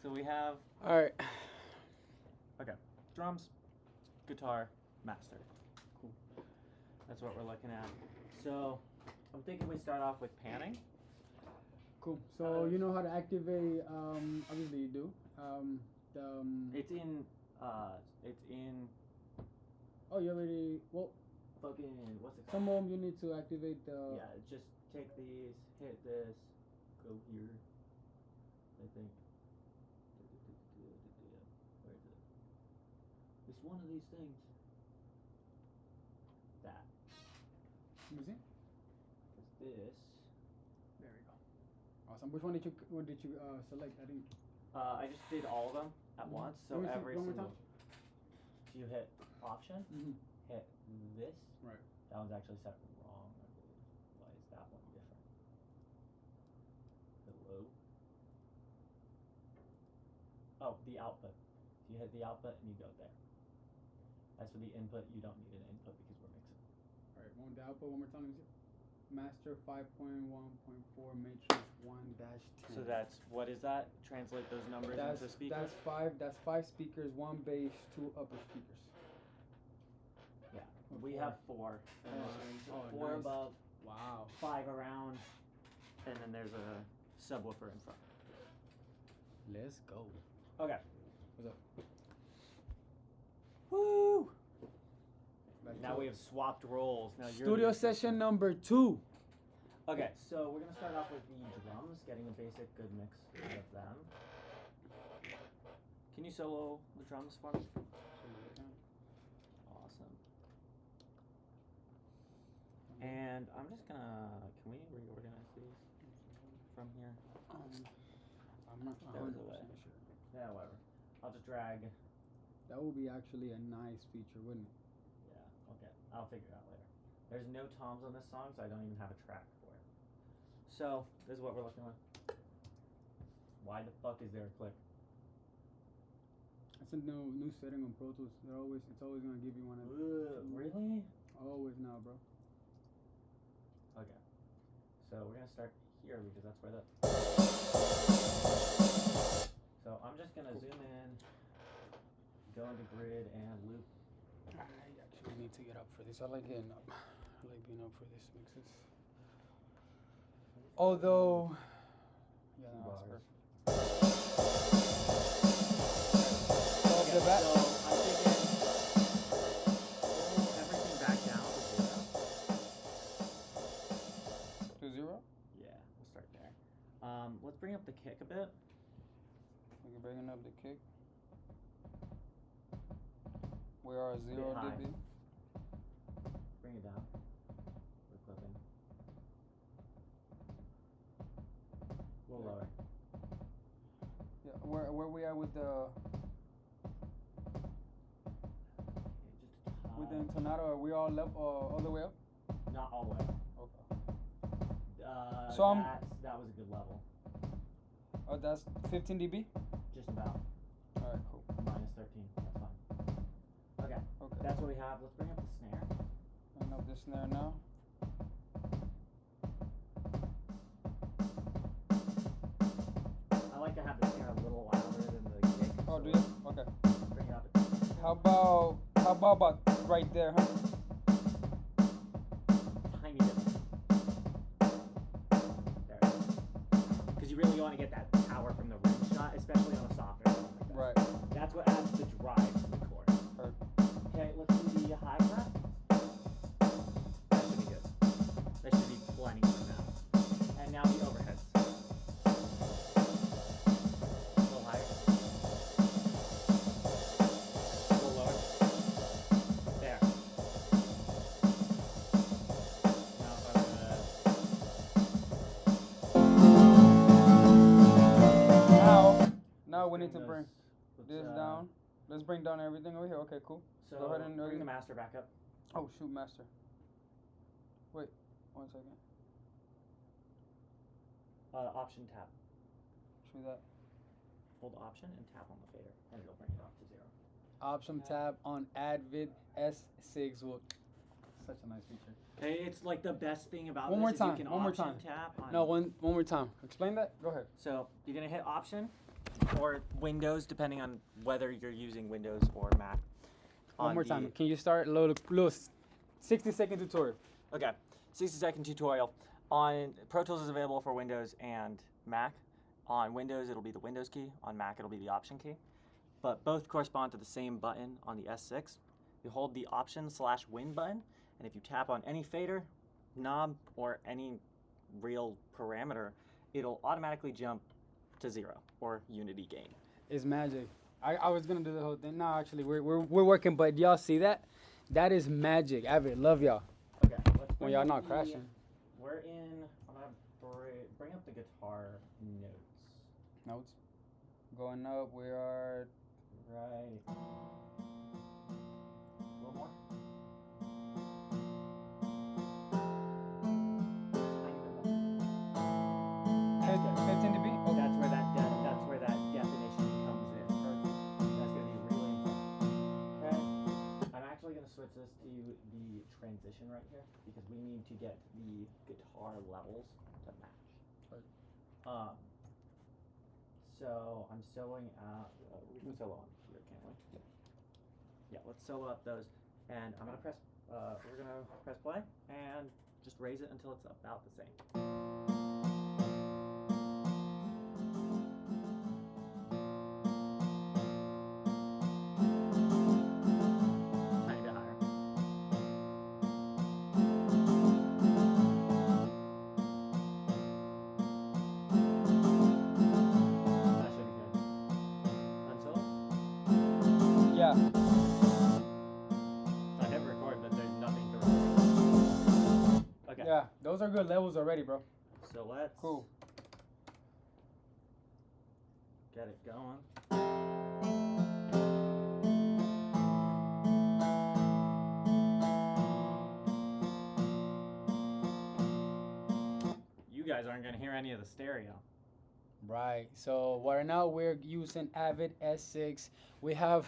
So we have, All right. okay, drums, guitar, master. Cool. That's what we're looking at. So I'm thinking we start off with panning. Cool. So you know how to activate? Obviously you do. It's in. Oh, you already. Well, Fucking what's it some called? of them you need to activate the. Yeah, just take these, hit this, go here. I think. Where is it? It's one of these things. That. Let me see. It's this. There we go. Awesome. Which one did you select? I think. I just did all of them at once, so Let me see, every one more single. So you hit option, hit this. Right. That one's actually set wrong, I believe. Why is that one different? Hello? Oh, the output. So you hit the output and you go there. As for the input, you don't need an input because we're mixing. All right. The output one more time. Let me see. Master 5.1.4 matrix 1-10. So that's, what is that? Translate those numbers into speakers? That's five speakers, one bass, two upper speakers. Yeah. Or We four. have four. in this one. So four nice. above, Wow. 5 around, and then there's a subwoofer in front. Let's go. Okay. What's up? Woo! Back Now to we have swapped roles. Now you're studio the assistant. session number 2. Okay, so we're gonna start off with the drums, getting a basic good mix out of them. Can you solo the drums for me? Awesome. And I'm just gonna, can we reorganize these from here? I'm not That was 100% the way. sure. Yeah, whatever. I'll just drag. That would be actually a nice feature, wouldn't it? Yeah, okay. I'll figure it out later. There's no toms on this song, so I don't even have a track for it. So, this is what we're looking with. Why the fuck is there a click? That's a new setting on Pro Tools. It's always gonna give you one. Really? Always now, bro. Okay. So we're gonna start here because that's where the. So I'm just gonna zoom in, go into grid and loop. I actually need to get up for this. I like getting up. I like being up for this mixes. Although, yeah, no, that's perfect. Okay, so I'm thinking pull everything back down to 0. To 0? Yeah, we'll start there. Let's bring up the kick a bit. We can bring up the kick. We are 0 high. dB. Bring it down. We're clipping. A little lower. Yeah, where we at with the Okay, with the intonato? Are we all all the way up? not all the way. Okay. So that was a good level. Oh, that's 15 dB. Just about. All right, cool. Minus 13. That's fine. Okay. Okay. That's what we have. Let's bring up the snare. Bring up the snare now. I like to have the snare a little louder than the kick. Oh, so do you? Okay. Bring it up. How about right there, huh? Tiny bit. There it is. Because you really want to get that power from the rim shot, especially on a softer song like that. Right. That's what adds the drive to the chord. Heard. Okay, let's do the high cut. That should be good. That should be plenty for now. And now the overheads. A little higher. A little lower. There. Now if I'm Now we need to those- bring this down. Let's bring down everything over here. Okay, cool. So Go ahead and bring the master back up. Oh shoot, master. Wait, 1 second. Option tab. Show that. Hold option and tap on the fader, and it'll bring it up to 0. Option tab on AVID S6. Well, such a nice feature. Hey, it's like the best thing about One this more is time, you can one more option time. tap on. No, one more time. Explain that. Go ahead. So you're gonna hit option, or Windows, depending on whether you're using Windows or Mac. One more time. Can you start a little 60-second tutorial? Okay, 60-second tutorial. On Pro Tools is available for Windows and Mac. On Windows, it'll be the Windows key. On Mac, it'll be the Option key. But both correspond to the same button on the S6. You hold the Option/Win button, and if you tap on any fader, knob, or any real parameter, it'll automatically jump to 0 or unity gain. It's magic. I was gonna do the whole thing. No, actually, we're working, but y'all see that? That is magic. Avid, love y'all. Okay. When y'all not crashing. We're in. I'm gonna bring up the guitar notes. Notes. Going up. We are. Right. A little more. Okay. 15 dB. Okay. That's where that definition comes in. Perfect. That's gonna be really important. Okay. I'm actually gonna switch this to the transition right here because we need to get the guitar levels to match. Right. So I'm soloing out. We can solo on here, can't we? Yeah. Let's solo up those, and I'm gonna press. We're gonna press play and just raise it until it's about the same. Yeah. I hit record, but there's nothing to record. Okay. Yeah. Those are good levels already, bro. So let's Cool. get it going. You guys aren't gonna hear any of the stereo. Right. So right now we're using AVID S6. We have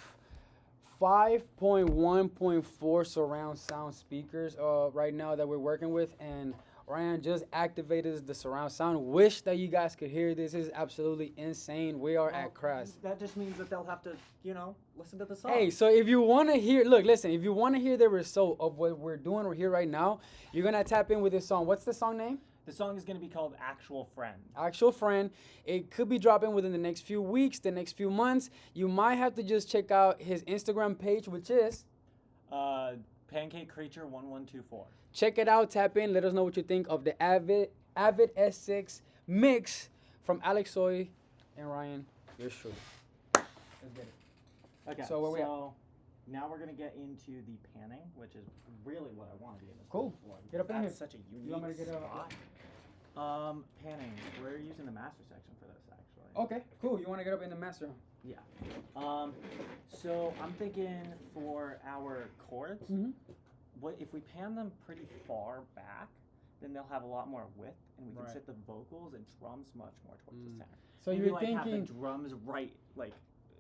5.1.4 surround sound speakers right now that we're working with, and Ryan just activated the surround sound. Wish that you guys could hear this. This is absolutely insane. We are at CRAS. That just means that they'll have to, listen to the song. Hey, so if you want to hear, listen, if you want to hear the result of what we're doing here right now, you're going to tap in with this song. What's the song name? The song is going to be called Actual Friend. Actual Friend. It could be dropping within the next few weeks, the next few months. You might have to just check out his Instagram page, which is Pancake Creature 1124. Check it out, tap in, let us know what you think of the AVID S6 mix from Alexsoy and Ryan. Yours truly. Let's get it. Okay, So where we at? Now we're going to get into the panning, which is really what I want to be in this Cool. for. Get up in That's here. such a unique You want me to get up? spot. Panning. We're using the master section for this, actually. Okay, cool. You want to get up in the master? Yeah. So I'm thinking for our chords, what if we pan them pretty far back, then they'll have a lot more width, and we can sit the vocals and drums much more towards the center. So maybe you're thinking have the drums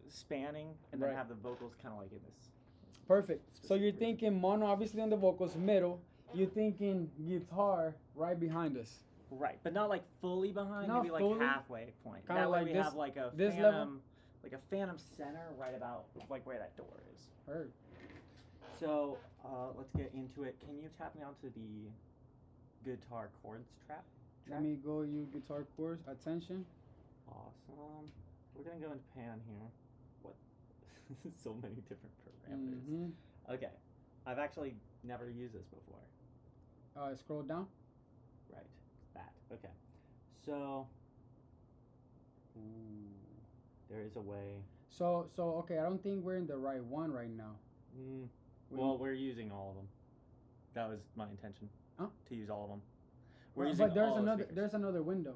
spanning, and then have the vocals kind of like in this. Perfect. So you're thinking mono, obviously on the vocals, middle. You're thinking guitar right behind us. Right, but not like fully behind. Not maybe fully. like halfway point. Kinda That way like we this- have like a this phantom, level? like a phantom center right about like where that door is. Heard. So let's get into it. Can you tap me onto the guitar chords track? Let me go you guitar chords. Attention. Awesome. We're gonna go into pan here. What? So many different parameters. Okay. I've actually never used this before. Scroll down. Right. That. Okay. So. Ooh. There is a way. So okay, I don't think we're in the right one right now. Well, we're using all of them. That was my intention. Huh? To use all of them. We're using but there's all the another. speakers. There's another window.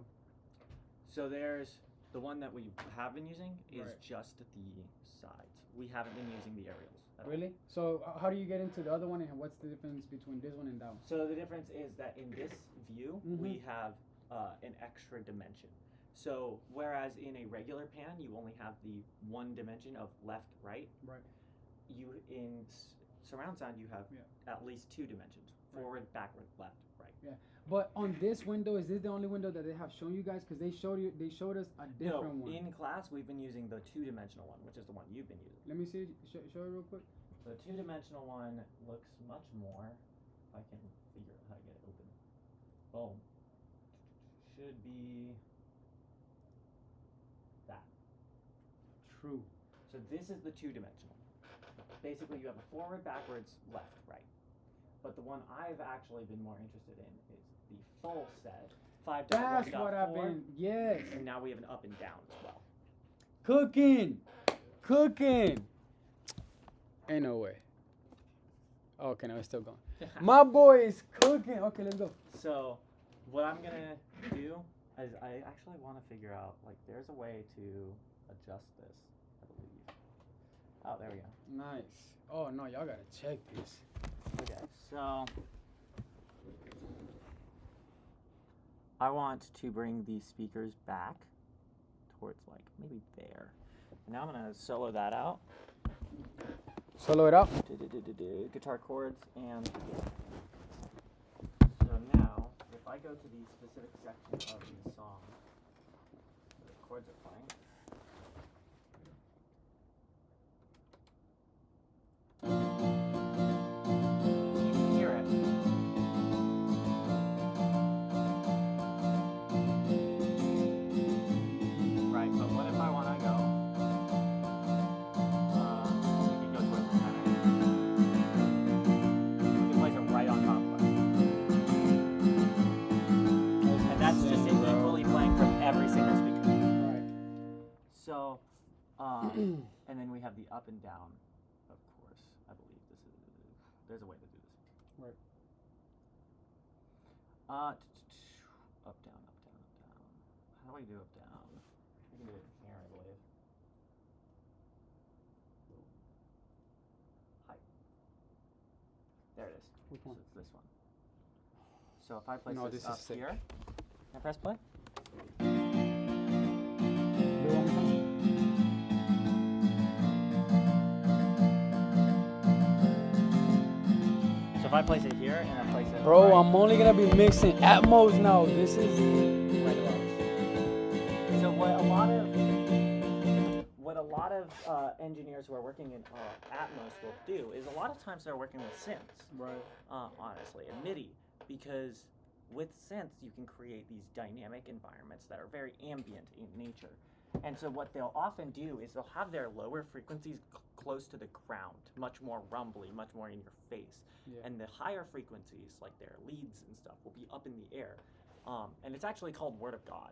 So there's the one that we have been using is Right. just the sides. We haven't been using the aerials at all. Really? So how do you get into the other one, and what's the difference between this one and that one? So the difference is that in this view, we have an extra dimension. So whereas in a regular pan, you only have the one dimension of left, right. Right. You in surround sound, you have at least two dimensions: forward, backward, left, right. But on this window, is this the only window that they have shown you guys? Because they showed us a different one. In class we've been using the 2-dimensional one, which is the one you've been using. Let me see. Show it real quick. The 2-dimensional one looks much more. If I can figure out how to get it open. Boom. Should be that. True. So this is the 2-dimensional. Basically, you have a forward, backwards, left, right. But the one I've actually been more interested in is the full set. 5.1.4. That's what I've been. Yes. And now we have an up and down as well. Cooking. Ain't no way. Okay, no, it's still going. My boy is cooking. Okay, let's go. So, what I'm gonna do is I actually want to figure out, like, there's a way to adjust this, I believe. Oh, there we go. Nice. Oh no, y'all gotta check this. Okay, so I want to bring these speakers back towards, like, maybe there. And now I'm gonna solo that out. Solo it out. Guitar chords, and so now if I go to the specific section of the song where the chords are playing, you can hear it. Right, but what if I want to go? We can go towards the center. We can place it right on top of it. And that's just it equally playing from every single speaker. Right. So, and then we have the up and down, of course. I believe there's a way to do this. Right. Up, down, up, down, up, down. How do I do up, down? I can do it here, I believe. Height. There it is. Which one? So it's this one. So if I place No, this this up is sick. here, and press play. Do it one more time. So if I place it here and I place it Bro, right, I'm only gonna be mixing Atmos now. This is right above. So what a lot of engineers who are working in Atmos will do is a lot of times they're working with synths. right. Honestly, and MIDI, because with synths you can create these dynamic environments that are very ambient in nature. And so what they'll often do is they'll have their lower frequencies close to the ground, much more rumbly, much more in your face. Yeah. And the higher frequencies, like their leads and stuff, will be up in the air. And it's actually called Word of God.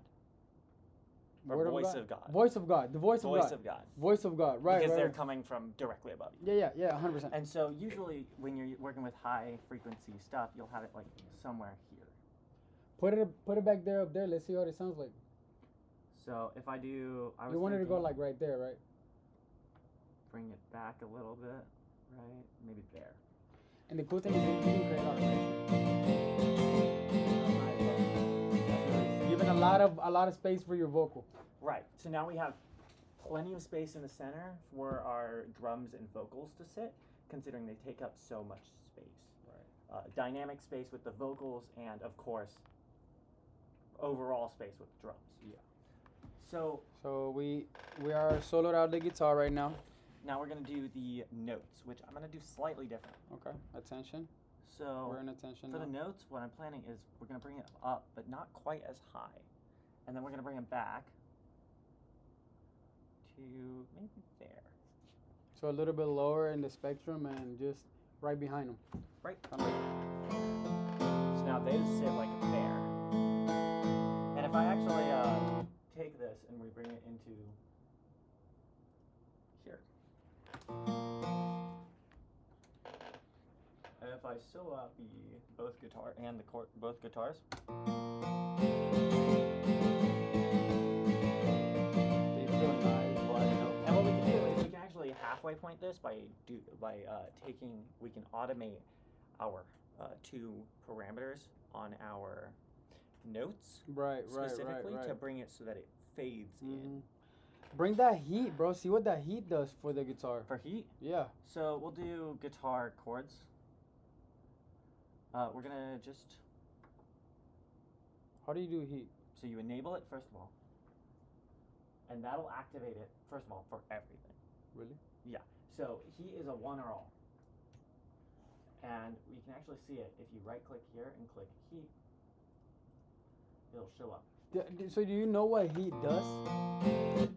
Or Word Voice of God. Voice of God. The voice of Voice God. of God. Voice of God. Right. Because right. they're coming from directly above you. Yeah, 100%. And so usually when you're working with high frequency stuff, you'll have it like somewhere here. Put it back there, up there. Let's see what it sounds like. So if I do, I was You wanted to go thinking like right there, right? bring it back a little bit, right? Maybe there. And the cool thing is you can create automation. Giving a lot of space for your vocal. Right. So now we have plenty of space in the center for our drums and vocals to sit, considering they take up so much space. Right. Dynamic space with the vocals, and of course, overall space with the drums. Yeah. So we are soloed out the guitar right now. now we're gonna do the notes, which I'm gonna do slightly different. Okay. Attention. So We're in attention for now. the notes, what I'm planning is we're gonna bring it up, but not quite as high, and then we're gonna bring it back to maybe there. So a little bit lower in the spectrum and just right behind them. Right. So now they sit like there. And if I actually take this and we bring it into here. And if I solo out the both guitar and the both guitars. They feel nice, wide open. And what we can do is we can actually halfway point this by we can automate our two parameters on our notes Right, specifically right. to bring it so that it fades in. Bring that heat, bro. See what that heat does for the guitar. For heat, Yeah. so we'll do guitar chords. We're gonna just How do you do heat? So you enable it first of all, and that'll activate it first of all for everything. Really? Yeah. So heat is a one or all, and we can actually see it if you right click here and click heat. It'll show up. So do you know what heat does?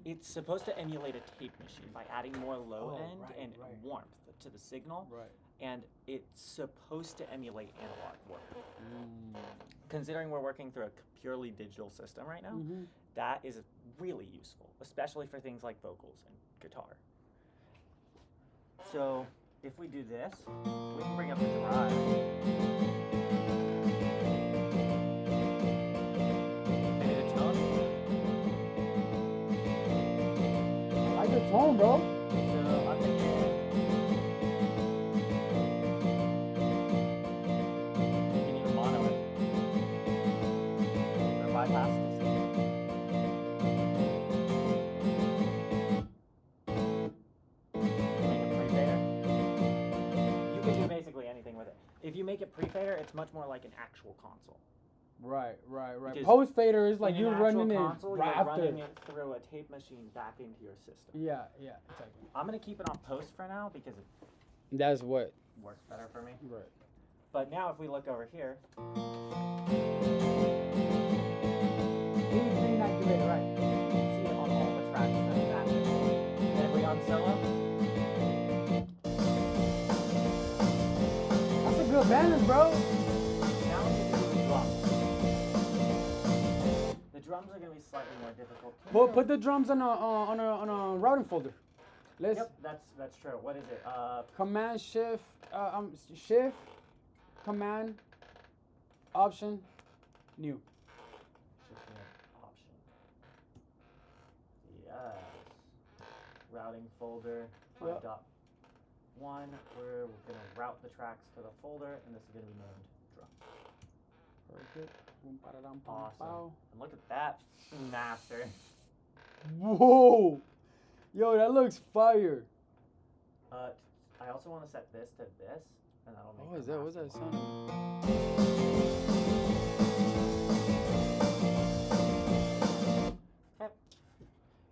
It's supposed to emulate a tape machine by adding more low end right, and right. warmth to the signal, Right. and it's supposed to emulate analog work. Considering we're working through a purely digital system right now, that is really useful, especially for things like vocals and guitar. So if we do this, we can bring up the drive. Maybe the tone. I like the tone, bro. So I'm thinking. You can even mono it. Or bypass this. Make it pre-fader. You can do basically anything with it. If you make it pre-fader, it's much more like an actual console. Right. Because Post fader is like in you're an actual running it console, right you're after. running it through a tape machine back into your system. Yeah, exactly. I'm gonna keep it on post for now because it That's what. works better for me. Right. But now if we look over here, He's being activated, right? you can see it on all the tracks that it's active. And if we unsolo, That's a good balance, bro. now we get to do the drums. The drums are gonna be slightly more difficult. Put the drums on a routing folder. Let's Yep, that's true. What is it? command shift shift command option new. Option. Yes. Routing folder. Yep. 5.1. We're gonna route the tracks to the folder, and this is gonna be named drums. Perfect. Boom, ba-da-dum, bum, Awesome. bow. And look at that master. Whoa! Yo, that looks fire. I also want to set this to this, and that'll make. Oh, is the that what's that master sound? Okay.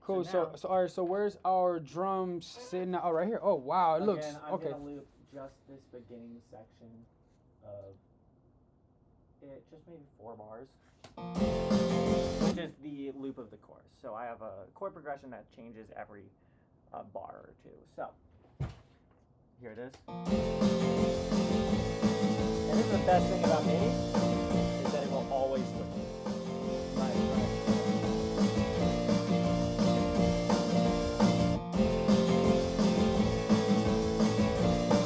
Cool. So So, now- all right. So where's our drums sitting? Oh, right here. Oh, wow. It looks Again, I'm okay. gonna loop just this beginning section of it, just maybe 4 bars, which is the loop of the chorus. So I have a chord progression that changes every bar or two. So here it is. And this is the best thing about MIDI, is that it will always loop. Right.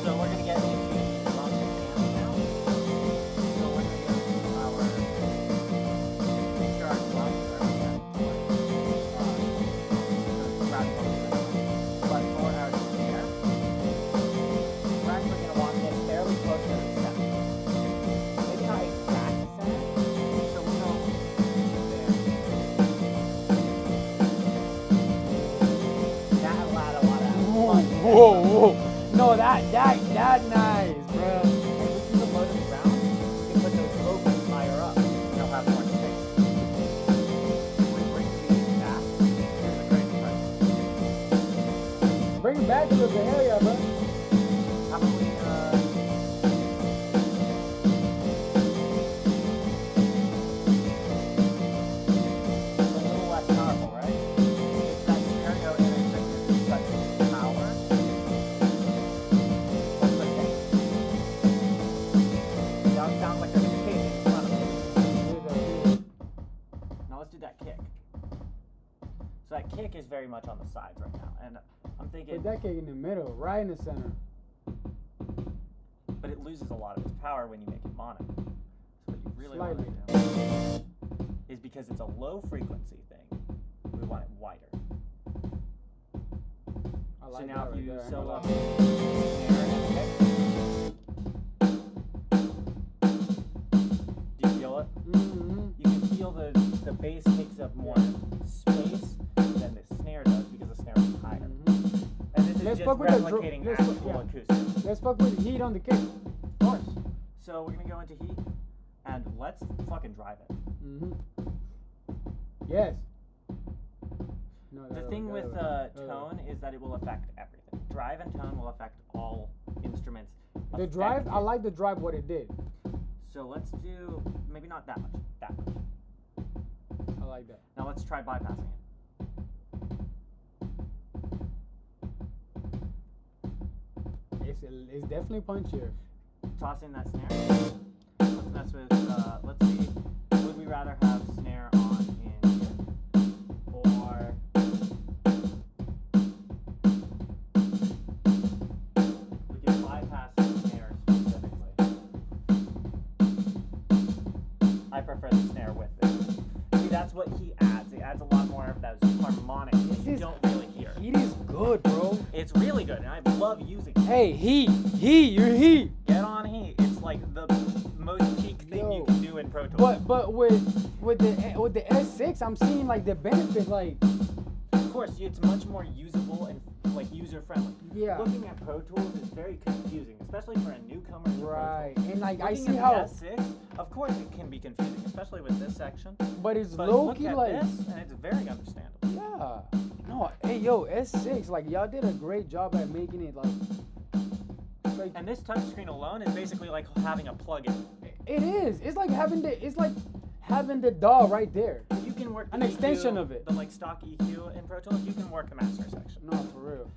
So we're gonna get into the drums and amps now. So we're gonna go to our make sure our drums are on that but for our snare, we're actually gonna want this fairly close to the center. Maybe not exact center, so we'll go there. That'll add a lot of Whoa. No, that nice, bro. If we keep them low to the ground, we can put those vocals higher up, and they'll have more space. If we bring these back, here's the crazy part. Bring it back a little bit. Hell yeah, bro. How about we, it's a little less powerful, right? It's that stereo image that gives such power. Let's put it there. Now it sounds like there's a kick in front of it. Now let's do that kick. So that kick is very much on the sides right now, and I'm thinking, Put that kick in the middle, right in the center. but it loses a lot of its power when you make it mono. So what you really Slightly. want to do is, because it's a low frequency thing, we want it wider. I So like now that if you right there. solo up the snare and the kick, do you feel it? You can feel the bass takes up more space than the snare does because the snare is higher. And this is Let's just fuck with the replicating let's actual fuck- yeah. acoustics. Let's fuck with heat on the kick. Of course. So we're gonna go into heat, And let's fucking drive it. Mm-hmm. Yes. No, The thing with tone is that it will affect everything. Drive and tone will affect all instruments. The drive, I affected. like the drive what it did. So let's do maybe not that much. That much. I like that. Now let's try bypassing it. It's definitely punchier. Toss in that snare. Let's mess with. Let's see. Would we rather have snare on in here or we can bypass the snare specifically? I prefer the snare with it. See, that's what he adds. It adds a lot more of those harmonics that you don't really hear. Heat is good, bro. It's really good, and I love using it. Hey, you're heat. Get on heat. It's like the most peak thing you can do in Pro Tools. But with the S6, I'm seeing like the benefit, like. Of course, it's much more usable and like user friendly. Yeah. Looking at Pro Tools is very confusing, especially for a newcomer to Right, Pro Tools. and like Looking I see at the how. S6, of course it can be confusing, especially with this section. But it's But low look key at like. this, and it's very understandable. Yeah. No, hey yo, S6, like y'all did a great job at making it like. And this touchscreen alone is basically like having a plug-in. It is. It's like having the DAW right there. You can work the An extension EQ, of it. the like stock EQ in Pro Tools. You can work the master section. No, for real.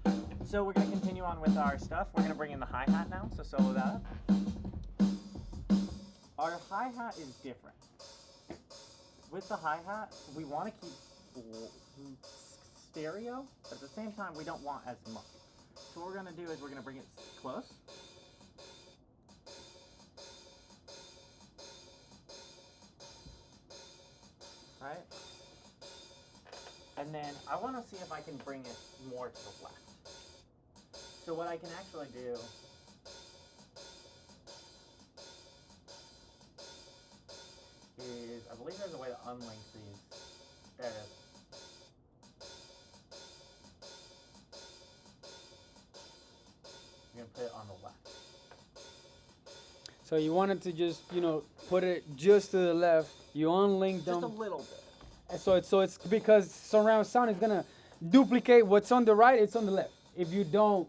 So we're gonna continue on with our stuff. We're gonna bring in the hi-hat now. So solo that up. Our hi-hat is different. With the hi-hat, we want to keep stereo, but at the same time, we don't want as much. So what we're gonna do is we're gonna bring it close. Right? And then I want to see if I can bring it more to the left. So what I can actually do is, I believe there's a way to unlink these. There it is. You're going to put it on the left. So you wanted to just, put it just to the left. You unlink them. Just a little bit. And so it's because surround sound is gonna duplicate what's on the right. It's on the left. If you don't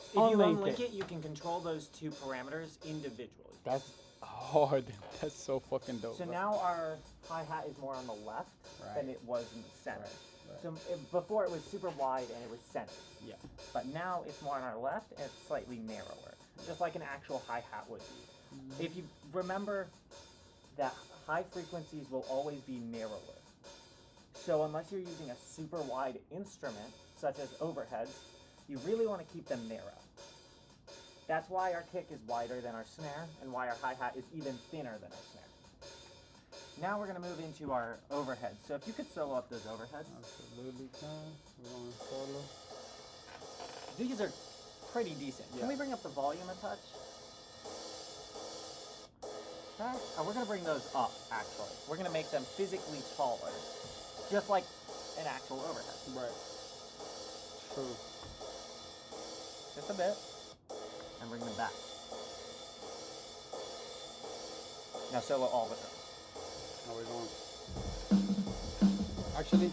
If you unlink it, you can control those two parameters individually. That's hard. That's so fucking dope. So bro. now our hi-hat is more on the left than it was in the center. Right. So before it was super wide and it was centered. Yeah. But now it's more on our left and it's slightly narrower, just like an actual hi-hat would be. Mm-hmm. If you remember that high frequencies will always be narrower. So unless you're using a super wide instrument, such as overheads, you really want to keep them narrow. That's why our kick is wider than our snare, and why our hi-hat is even thinner than our snare. Now we're going to move into our overheads. So if you could solo up those overheads. Absolutely can. We're going solo. These are pretty decent. Yeah. Can we bring up the volume a touch? Okay. And we're going to bring those up, actually. We're going to make them physically taller. Just like an actual overhead. Right. True. Just a bit. And bring them back. Now solo all the drums. Now we're going. Actually,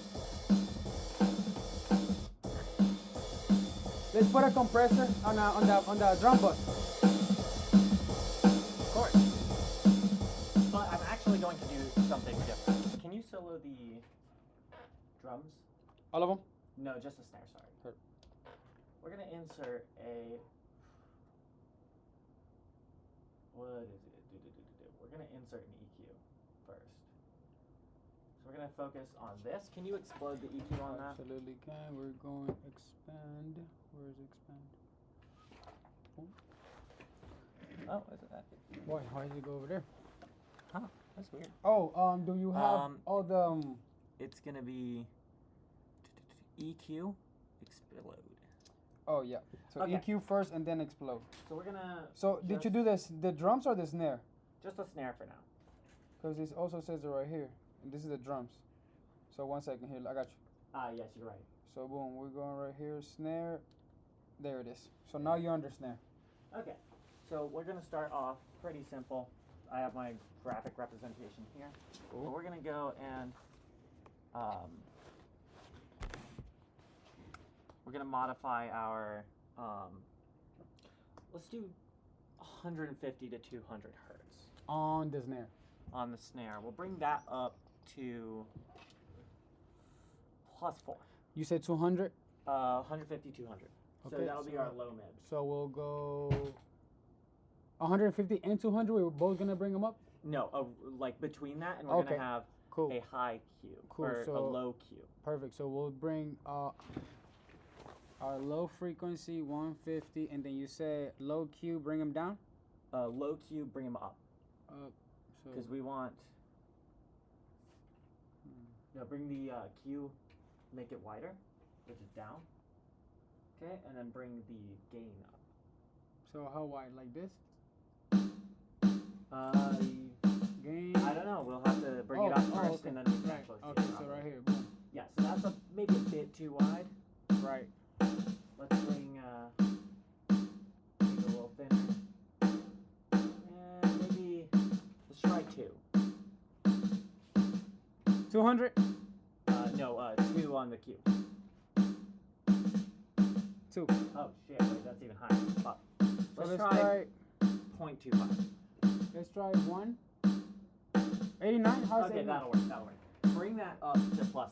let's put a compressor on the drum bus. Of course. But I'm actually going to do something different. Can you solo the drums? All of them? No, just the snare, sorry. Sure. We're going to insert a... What is it? We're going to insert an EQ first. So we're going to focus on this. Can you explode the EQ on that? Absolutely can. We're going expand. Where is expand? Oh, is it that? Why did you go over there? Huh, that's weird. Oh, do you have all the It's going to be EQ, explode. Oh yeah. So Okay. EQ first and then explode. So we're going to... So did you do the drums or the snare? Just a snare for now. Because it also says it right here. And this is the drums. So 1 second here. I got you. Yes, you're right. So boom, we're going right here. Snare. There it is. So now you're under snare. Okay, so we're going to start off pretty simple. I have my graphic representation here. Cool. But we're gonna go and we're gonna modify our let's do 150 to 200 hertz On the snare. on the snare. We'll bring that up to +4. You said 200? 150, 200. So Okay, that'll be so- our low mid. So we'll go 150 and 200. We're both gonna bring them up. No, like between that, and we're Okay. gonna have Cool. a high Q Cool, or a so- low Q. Perfect. So we'll bring our low frequency 150, and then you said low Q, bring them down. Low Q, bring them up So because we want. No, bring the Q, make it wider, which is down. Okay, and then bring the gain up. So how wide? Like this? Gain. I don't know. We'll have to bring it up first, okay. and then we can Right. actually see Okay, it so properly. right here. Boom. Yeah, so that's maybe a bit too wide. Right. Let's bring make it a little thinner. And maybe let's try 2. 200. No, 2 on the Q. 2. Oh shit! Wait, that's even higher. Fuck. So Let's let's try try. 0.25. Let's try 1. 89. How's Okay, 89? that'll work. That'll work. Bring that up to +4.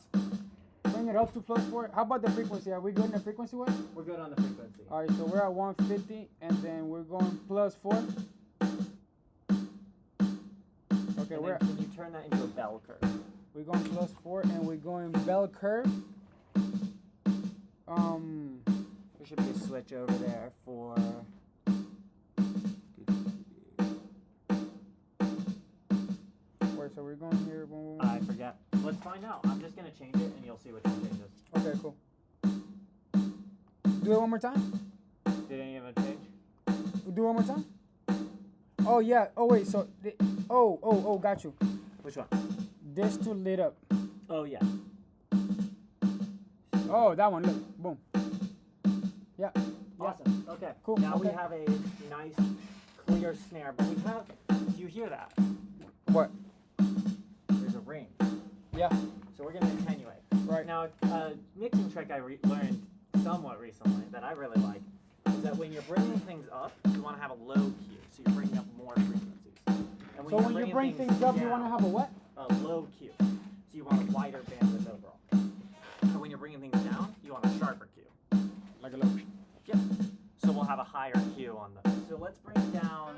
Bring it up to +4. How about the frequency? Are we good in the frequency way? We're good on the frequency. All right, so we're at 150, and then we're going +4. Okay, And we're then can you turn that into a bell curve? we're going +4, and we're going bell curve. There should be a switch over there for. Where? So we're going here. Boom, boom, I forget. Let's find out. I'm just gonna change it, and you'll see which one changes. boom. Okay, cool. Do it one more time. Did any of them change? Do it one more time. Oh yeah. Oh wait. So got you. Which one? This two lit up. Oh yeah. Oh, that one. Look. Boom. Yeah. Awesome. Okay. Cool, Now we okay. have a nice, clear snare, but we have. Do you hear that? What? There's a ring. Yeah. So we're gonna attenuate. Right. Now, a mixing trick I learned somewhat recently that I really like is that when you're bringing things up, you want to have a low Q, so you're bringing up more frequencies. And So when you bring things up, you want to have a what? a low Q, so you want a wider bandwidth overall. And when you're bringing things down, you want a sharper Q. Like a low. Yep. So we'll have a higher Q on those. So let's bring down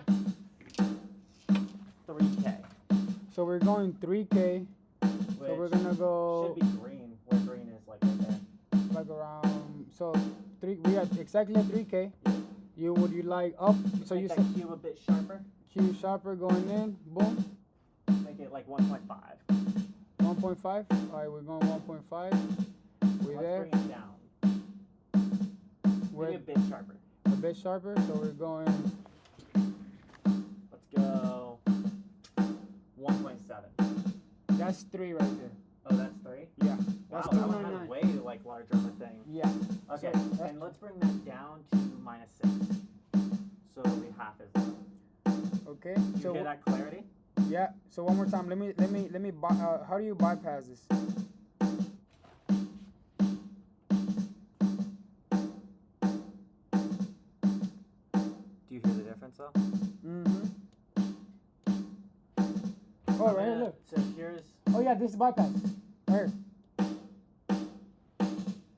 3K. So we're going 3K. So we're gonna go should be green, where green is like right there. like around. So we got exactly at 3K. Would you like up? So Make you that said Q a bit sharper. Q sharper going in. Boom. Make it like 1.5. 1.5. All right, we're going 1.5. We Let's there. bring it down. We're Maybe a bit sharper. a bit sharper. So we're going. Let's go 1.7. That's 3 right there. Oh, that's 3? Yeah. Wow, That's that one has 299. way like larger of a thing. Yeah. Okay, So that's- and let's bring that down to -6. So it'll be half as low. Okay. You So hear that clarity? yeah. So one more time. Let me. How do you bypass this? Do you hear the difference though? Mm-hmm. Oh, right here. Look. So here's Oh yeah, this is bypass. Right here.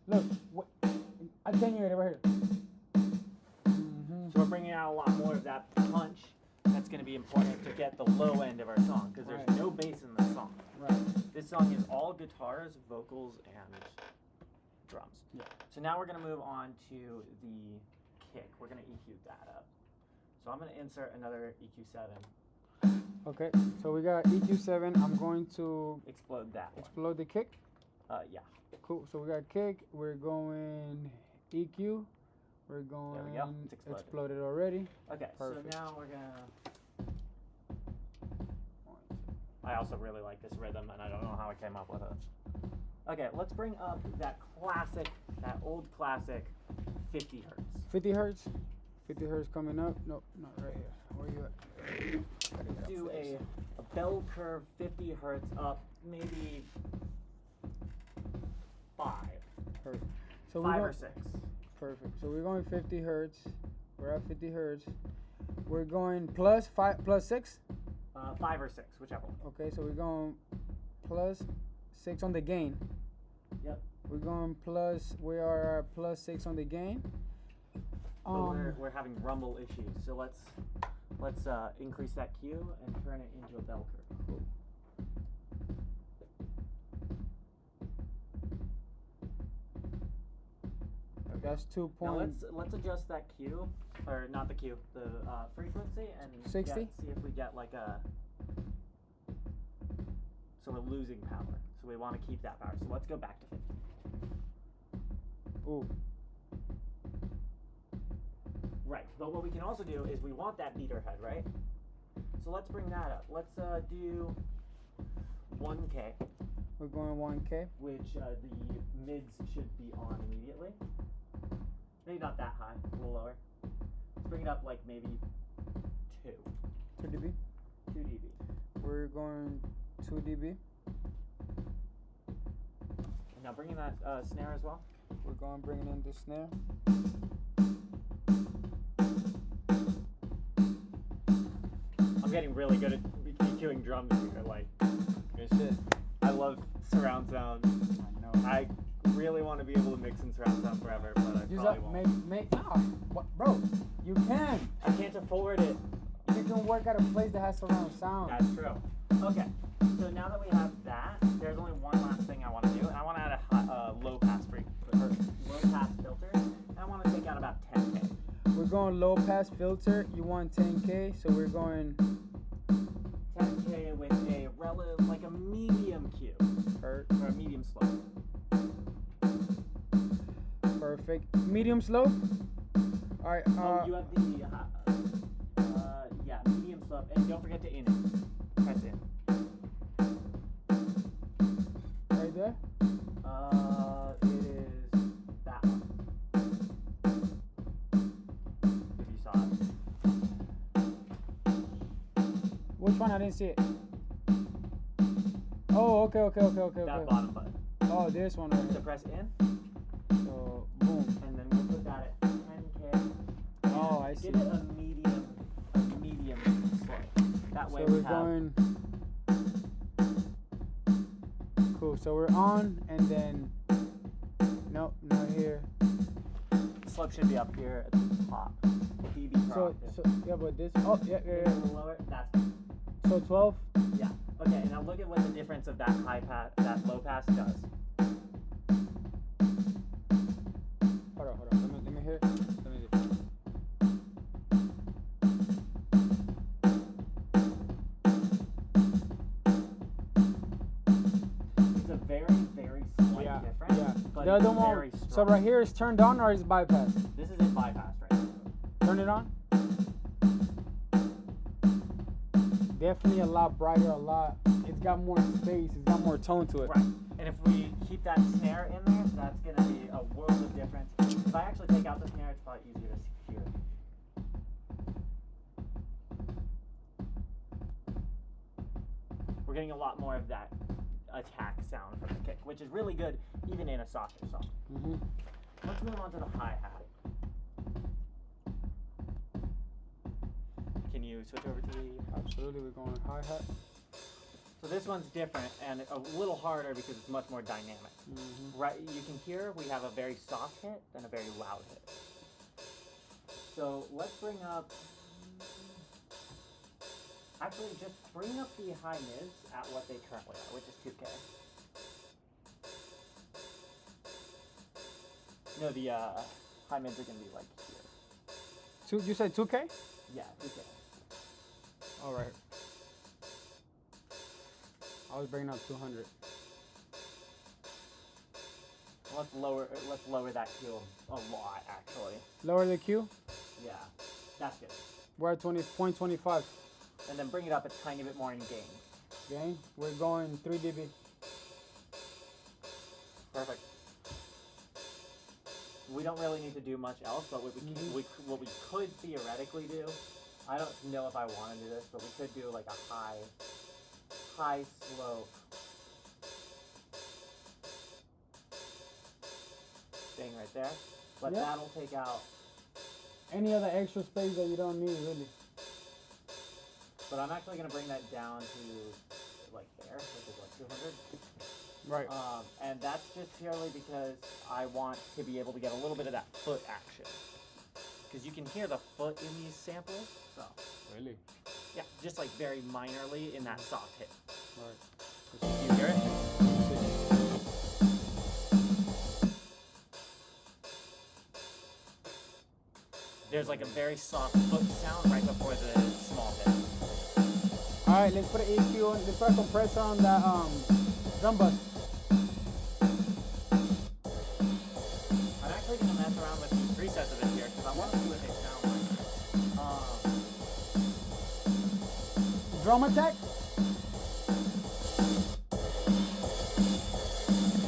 Look. Attenuated right here. Mm-hmm. So we're bringing out a lot more of that punch. That's going to be important to get the low end of our song because there's Right. no bass in the song. Right. This song is all guitars, vocals, and drums. Yeah. So now we're going to move on to the kick. We're going to EQ that up. So I'm going to insert another EQ7. Okay. So we got EQ7. I'm going to Explode that one. explode the kick. Yeah. Cool. So we got kick. We're going EQ. We're going we go. It's exploded. exploded already. Okay, Perfect. so now we're going to... I also really like this rhythm, and I don't know how I came up with it. Okay, let's bring up that old classic 50 hertz. 50 hertz. 50 hertz coming up. Nope, not right here. Where you at? Gotta get up Do for this. a bell curve 50 hertz up, maybe 5. Perfect. So 5 we're or 6. perfect. So we're going 50 hertz. We're at 50 hertz. We're going plus 5 plus 6. 5 or 6, whichever one. Okay, so we're going plus 6 on the gain. Yep. We're going plus. We are plus 6 on the gain. But we're having rumble issues, so let's increase that Q and turn it into a bell curve. Cool. That's 2 Now point. let's adjust that Q, or not the Q, the frequency, and 60? see if we get like a. So we're losing power, so we want to keep that power. So let's go back to 50. Ooh. Right, but what we can also do is we want that beater head, right? So let's bring that up. Let's do 1K, We're going 1K. which the mids should be on immediately. Maybe not that high, a little lower. Let's bring it up like maybe 2. 2 dB. 2 dB. We're going 2 dB. And now bringing that snare as well. We're going bringing in the snare. I'm getting really good at EQing drums here. Like, Good shit. I love surround sound. I know. I really want to be able to mix in surround sound forever, but I Use probably up, won't. what, bro? You can. I can't afford it. You can work at a place that has surround sound. That's true. Okay, so now that we have that, there's only one last thing I want to do, and I want to add a low pass filter, and I want to take out about 10K. We're going low pass filter. You want 10K, so we're going 10K with a like a medium Q, or a medium slope. perfect. Medium slope. All right. You have the medium slope, and don't forget to in it. Press in. Right there. It is that one. If you saw it. Which one? I didn't see it. Oh, okay. That bottom button. Oh, this one right So here. press in, So boom. and then we'll put that at 10K. Oh, I see. Give it a medium slope. That way So we we're have. going. Cool. So we're on, and then. Nope, not here. Slope should be up here at the top. dB per So octave. yeah, but this. Oh yeah. Maybe a little lower. That's good. So 12. Yeah. Okay. And now look at what the difference of that that low pass does. Hold on. Let me hear. Let me see. It's a very slight difference. Yeah. But The other it's one. very So strong. right here is turned on or is bypass? This is in bypass right now. Turn it on. Definitely a lot brighter. It's got more space. It's got more tone to it. Right. And if we keep that snare in there, that's going to be a world of difference. If I actually take out the snare, it's probably easier to hear. We're getting a lot more of that attack sound from the kick, which is really good even in a softer song. Mm-hmm. Let's move on to the hi-hat. Can you switch over to the... Absolutely. We're going hi-hat. So this one's different and a little harder because it's much more dynamic. Mm-hmm. Right, you can hear we have a very soft hit and a very loud hit. So let's bring up, actually just bring up the high mids at what they currently are, which is 2K. No, the high mids are going to be like here. You said 2K? Yeah, 2K. All right. I was bringing up 200. Let's lower that Q a lot, actually. Lower the Q. Yeah, that's good. We're at 20.25. And then bring it up a tiny bit more in gain. Gain. We're going 3 dB. Perfect. we don't really need to do much else, but what what we could theoretically do, I don't know if I want to do this, but we could do like a high slope thing right there, but Yep. that'll take out. Any other extra space that you don't need, really. But I'm actually gonna bring that down to like there, which is like 200. Right. And that's just purely because I want to be able to get a little bit of that foot action. Because you can hear the foot in these samples. So Really? yeah, just like very minorly in that soft hit. Right. Do you hear it? There's like a very soft foot sound right before the small hit. All right, let's put an EQ on. Let's put a compressor on that drum bus. I'm actually gonna mess around with the presets of it here because I want to see what they sound like. Drum attack.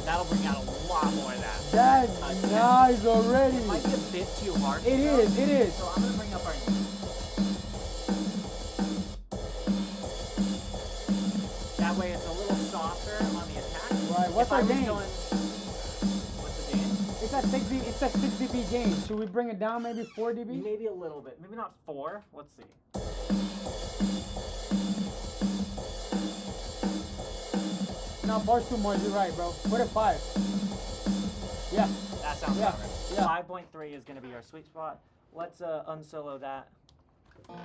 That'll bring out a lot more of that. That's nice already. It might be a bit too hard. It is. It is. So I'm gonna bring up our. That way it's a little softer on the attack. Right. What's our gain? What's the gain? It's at 6 dB. It's at 6 dB gain. Should we bring it down maybe 4 dB? Maybe a little bit. Maybe not 4. Let's see. No, 4's too much. You're right, bro. Put it 5. Yeah. That sounds Yeah. about right. Yeah. 5.3 is gonna be our sweet spot. Let's unsolo that. Can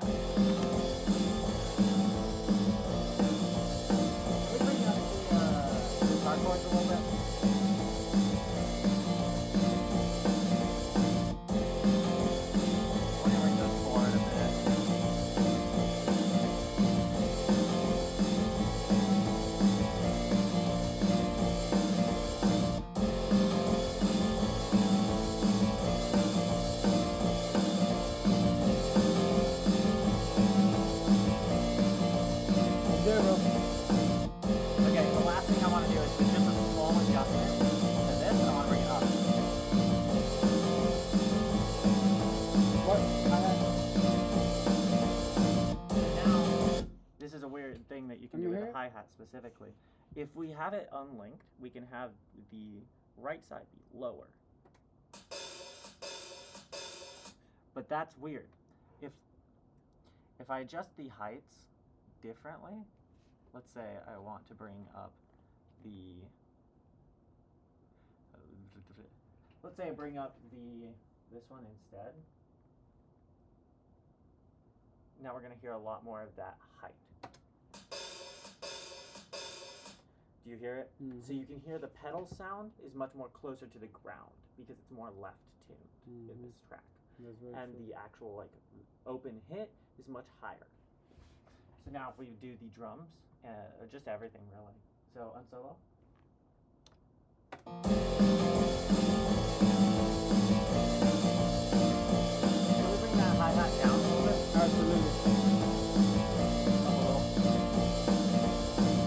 we bring up the guitar chords a little bit? We're gonna bring those forward a bit. There, bro. Okay, the last thing I want to do is just a small adjustment to this, and I want to bring it up. What? And now, this is a weird thing that you can Can do you with hear the it? hi-hat specifically. If we have it unlinked, we can have the right side be lower. But that's weird. If I adjust the heights differently, let's say I want to bring up the, let's say I bring up this one instead. Now we're going to hear a lot more of that height. Do you hear it? Mhm. So you can hear the pedal sound is much more closer to the ground because it's more left tuned in Mhm. this track. That's very And true. the actual like open hit is much higher. So now if we do the drums, just everything really. So unsolo. Can we bring that hi-hat down a little bit? Absolutely. Up a little.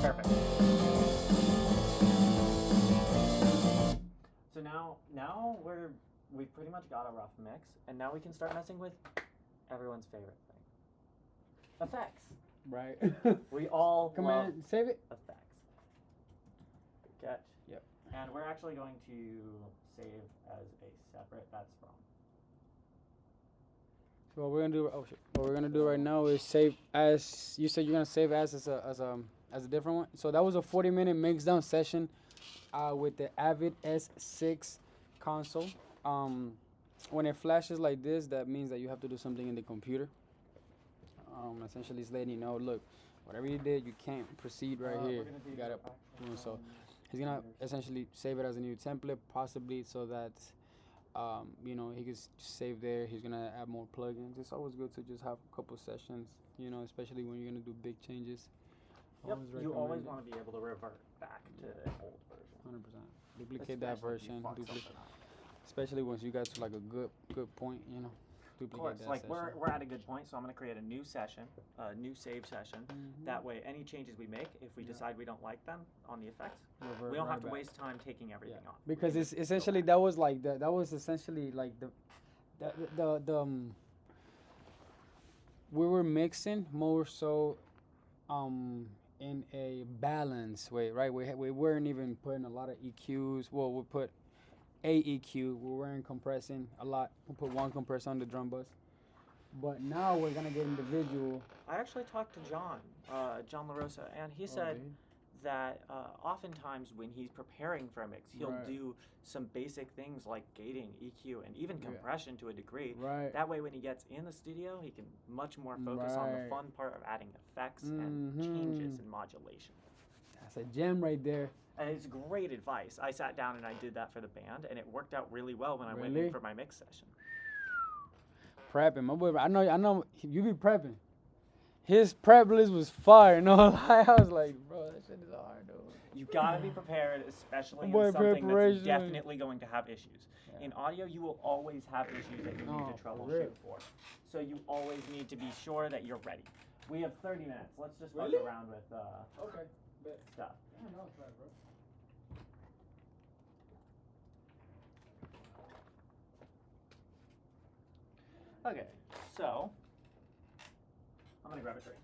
Perfect. So now we've pretty much got a rough mix, and now we can start messing with everyone's favorite thing. Effects. Right. We all Come love on, save it. effects. Good catch. Yep. And we're actually going to save as a separate. That's from. So what we're gonna do? Oh shit! What we're gonna do right now is save as. You said you're gonna save as a different one. So that was a 40-minute mix down session, with the AVID S6 console. When it flashes like this, that means that you have to do something in the computer. Essentially, it's letting you know, look, whatever you did, you can't proceed right here. You gotta. So he's gonna essentially save it as a new template, possibly so that he can save there. He's gonna add more plugins. It's always good to just have a couple sessions, especially when you're gonna do big changes. Yep. You always recommend it. want to be able to revert back to an old version. 100%. Duplicate that Especially if you version. fuck something up. Especially once you got to like a good point, Of course, like we're at a good point, so I'm gonna create a new session, a new save session. That way, any changes we make, if we decide we don't like them on the effects, we don't have to waste time taking everything off. Because it's essentially that was essentially like the we were mixing more so in a balanced way, right? We weren't even putting a lot of EQs. Well, we put a EQ. We weren't compressing a lot. We put one compressor on the drum bus. But now we're gonna get individual. I actually talked to John LaRosa, and he said that oftentimes when he's preparing for a mix, he'll do some basic things like gating, EQ, and even compression to a degree. Right. That way, when he gets in the studio, he can much more focus on the fun part of adding effects and changes and modulation. That's a gem right there. And it's great advice. I sat down and I did that for the band, and it worked out really well when I went in for my mix session. Prepping, my boy. I know you be prepping. His prep list was fire. No lie, I was like, bro, that shit is hard, though. You gotta be prepared, especially in something that's definitely going to have issues. Yeah. In audio, you will always have issues that you need to troubleshoot for. So you always need to be sure that you're ready. We have 30 minutes. Let's just fuck around with stuff. Yeah, no, it's right, bro. Okay, so I'm gonna grab a drink.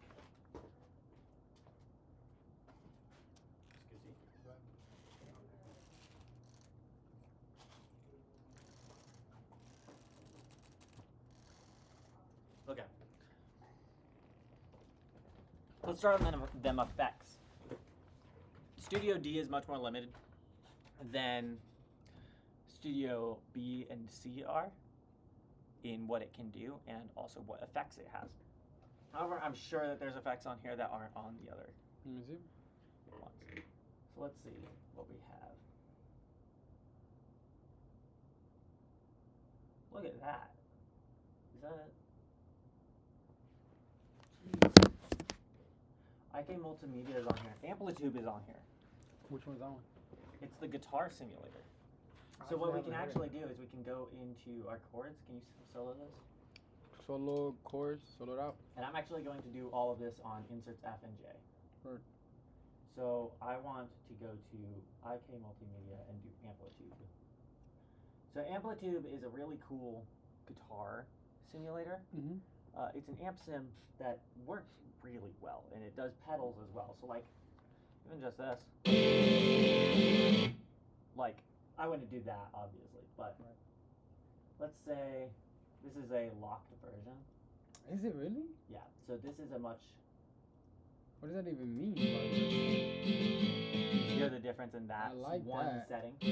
Okay. Let's start on them effects. Studio D is much more limited than Studio B and C are in what it can do and also what effects it has. However, I'm sure that there's effects on here that aren't on the other ones. So let's see what we have. Look at that. Is that it? IK Multimedia is on here. Amplitude is on here. Which one's that one? It's the guitar simulator. So what we can actually do is we can go into our chords. Can you solo this? Solo chords, solo it out. And I'm actually going to do all of this on inserts F and J. Right. So I want to go to IK Multimedia and do Amplitude. So Amplitude is a really cool guitar simulator. It's an amp sim that works really well, and it does pedals as well. So like, even just this, like, I wouldn't do that obviously, but let's say this is a locked version. Is it really? Yeah. So this is a much. What does that even mean? You hear the difference in that one setting? Not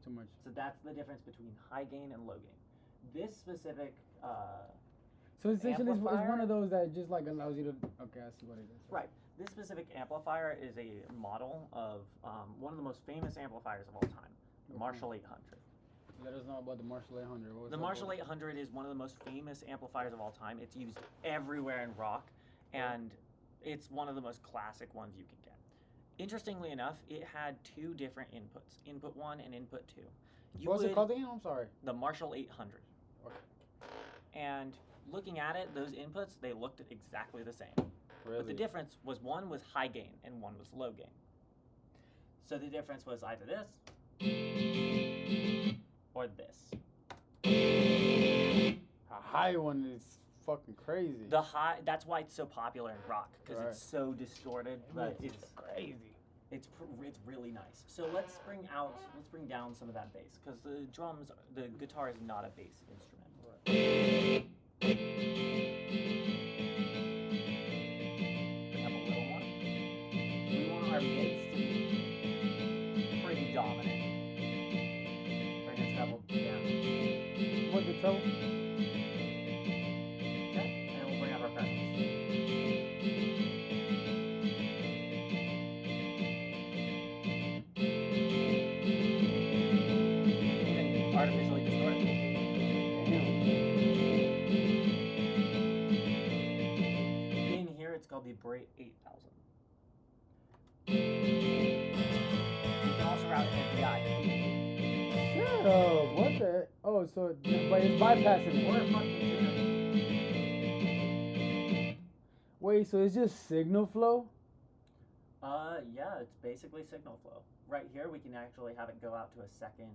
too much. So that's the difference between high gain and low gain. This specific so essentially it's one of those that just like allows you to, okay, I see what it is. Right. This specific amplifier is a model of one of the most famous amplifiers of all time, the Marshall 800. Let us know about the Marshall 800. The Marshall 800 is one of the most famous amplifiers of all time. It's used everywhere in rock, and it's one of the most classic ones you can get. Interestingly enough, it had two different inputs, input 1 and input 2. What was it called again? I'm sorry. The Marshall 800. Okay. And looking at it, those inputs, they looked exactly the same. Really? But the difference was one was high gain and one was low gain. So the difference was either this or this. A high one is fucking crazy. The high, that's why it's so popular in rock, because it's so distorted, but it's crazy. It's really nice. So let's bring down some of that bass, because the guitar is not a bass instrument. Bring up a little more. We want our mids to be pretty dominant. Bring the treble down. What, the treble? Okay, and we'll bring up our presence. Artificially distorted. In here, it's called the Bray 8000. You can also route it in PI. Shut up, What the? Oh, so but it's bypassing Or it. a fucking tuner. Wait, so it's just signal flow? Yeah, it's basically signal flow. Right here, we can actually have it go out to a second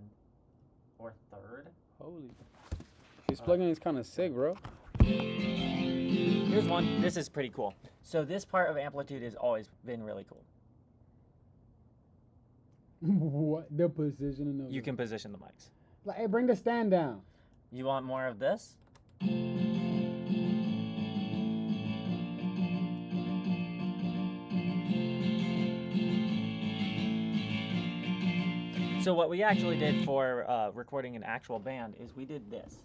or third. Holy. His plugin is kind of sick, bro. Here's one. This is pretty cool. So this part of amplitude has always been really cool. What? The positioning of You it. can position the mics. Like, hey, bring the stand down. You want more of this? So what we actually did for recording an actual band is we did this.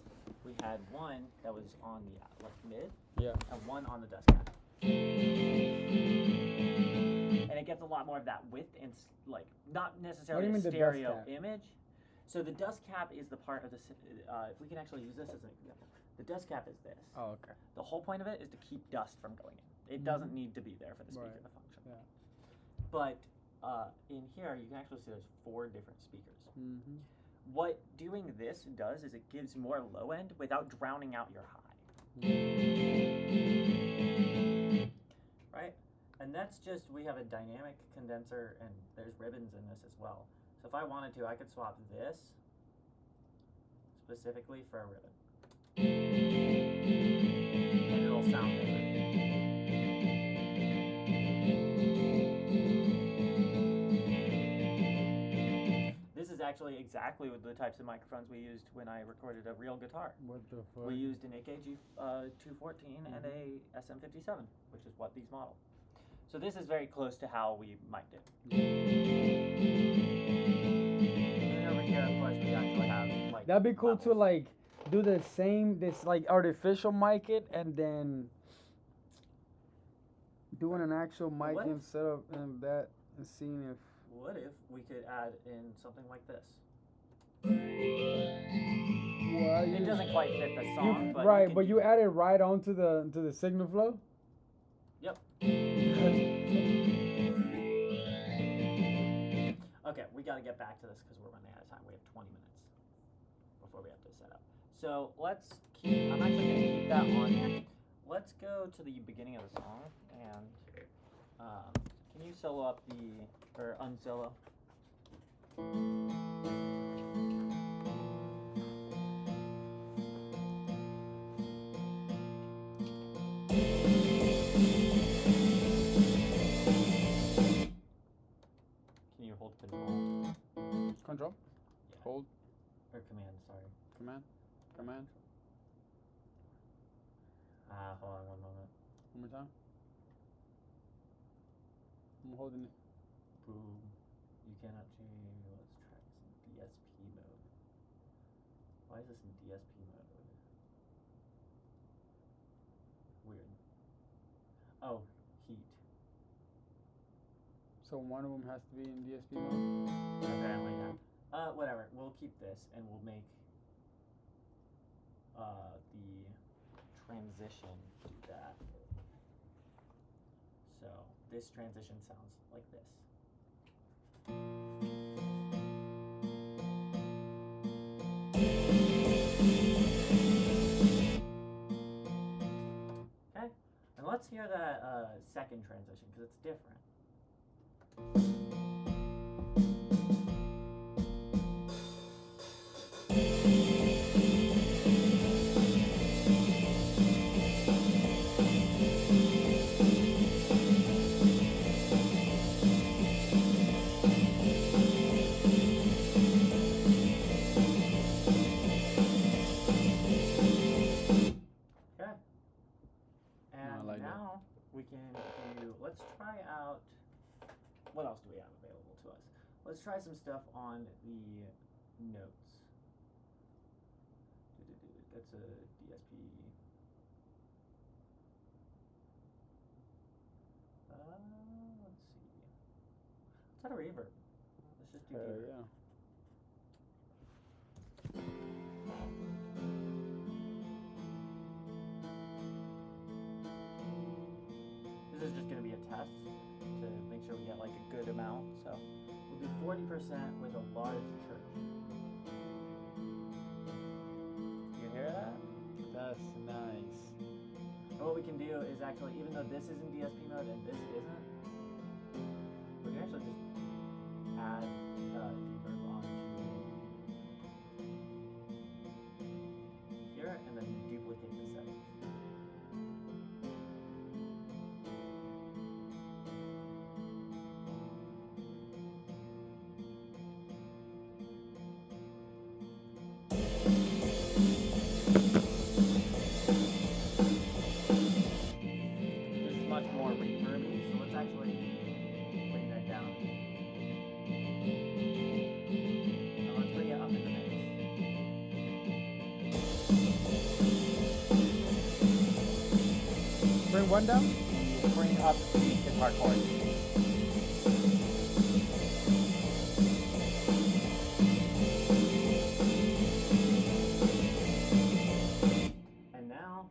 We had one that was on the left mid, Yeah. and one on the dust cap. And it gets a lot more of that width and like not necessarily mean a the dust stereo cap? image. So the dust cap is the part of the. If we can actually use this as an example, the dust cap is this. Oh, okay. The whole point of it is to keep dust from going in. It doesn't need to be there for the speaker Right. to function. Yeah. But in here, you can actually see there's 4 different speakers. Mm-hmm. What doing this does is it gives more low end without drowning out your high. Right? And that's just, we have a dynamic condenser and there's ribbons in this as well. So if I wanted to, I could swap this specifically for a ribbon. And it'll sound different. This is actually exactly the types of microphones we used when I recorded a real guitar. What the fuck? We used an AKG 214 and a SM57, which is what these model. So this is very close to how we mic'd it. And then over here, of course, we actually have like. That'd be cool to levels. like do the same, this like artificial mic it, and then doing an actual mic What if- instead of and that and seeing if. What if we could add in something like this? Well, It doesn't quite fit the You, song, but right, can but do you that. add it right onto the signal flow. Yep. Okay, we got to get back to this because we're running out of time. We have 20 minutes before we have to set up. So let's keep. I'm actually going to keep that on there. Let's go to the beginning of the song and can you solo up or unsolo? Can you hold control? Control. Yeah. Hold. Or command, sorry. Command. Command. Hold on one moment. One more time. I'm holding it. Boom. You cannot change. Let's try this in DSP mode. Why is this in DSP mode? Weird. Oh, heat. So one of them has to be in DSP mode. Apparently, yeah. Whatever. We'll keep this and we'll make the transition do that. So this transition sounds like this. Okay, and let's hear that second transition because it's different. Okay. And like that. now we can do, let's try out, what else do we have available to us? Let's try some stuff on the notes. That's a DSP. Let's see. Let's add a reverb. Let's just do reverb. Yeah. This is just going to be a test to make sure we get like a good amount. So we'll do 40% with a large church. is actually, even though this is in DSP mode and this isn't, we can actually just add deverb onto here and then duplicate the settings. This is much more reverby, so let's actually bring that down. Now let's bring it up in the mix. Bring one down. Bring up the guitar chords. And now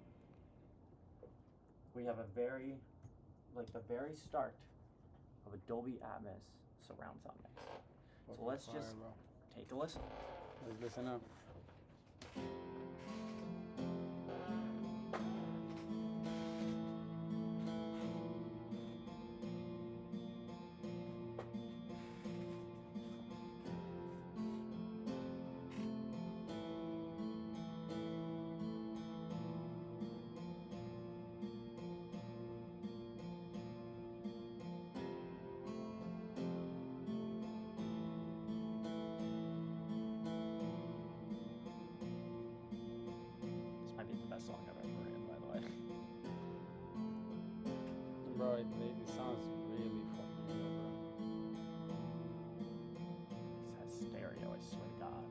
we have a very, like the very start of a Dolby Atmos surround sound mix. So let's just take a listen. Let's listen up. This might be the best song I've ever written, by the way. Bro, it sounds really fucking good, bro. This has stereo, I swear to God.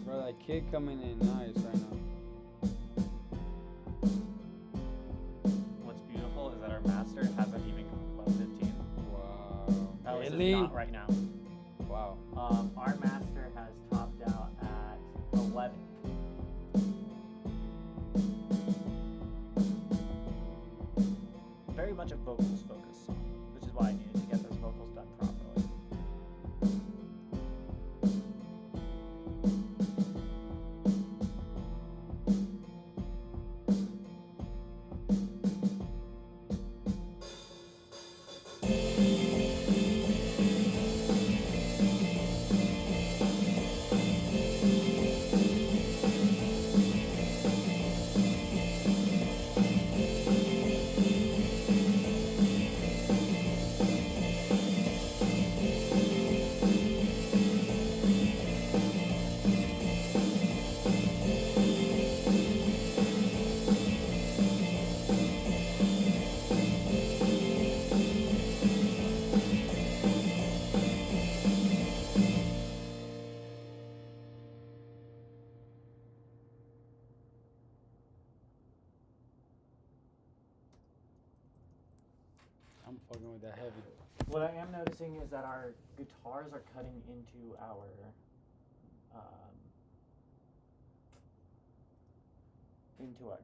Bro, that kick coming in nice right now. What's beautiful is that our master hasn't even gone above 15. Wow. At least Really? it's not right now. Wow. Our master has topped out at 11. Very much a vocals focused song, which is why I needed to get those vocals done properly. I'm fucking with that heavy. What I am noticing is that our guitars are cutting into our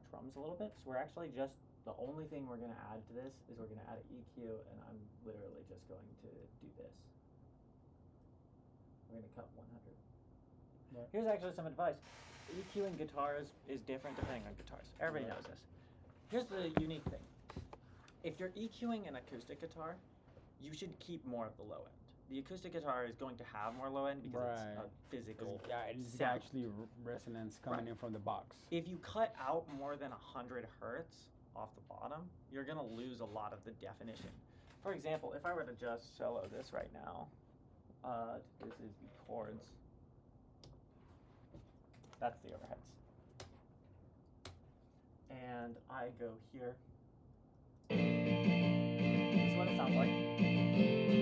drums a little bit. So we're actually just, the only thing we're gonna add to this is we're gonna add an EQ, and I'm literally just going to do this. We're gonna cut 100. Right. Here's actually some advice. EQ in guitars is different depending on guitars. Everybody knows this. Here's the unique thing. If you're EQing an acoustic guitar, you should keep more of the low end. The acoustic guitar is going to have more low end because it's a physical It's sound. actually resonance coming in from the box. If you cut out more than 100 hertz off the bottom, you're gonna lose a lot of the definition. For example, if I were to just solo this right now, this is the chords. That's the overheads. And I go here. it sounds like.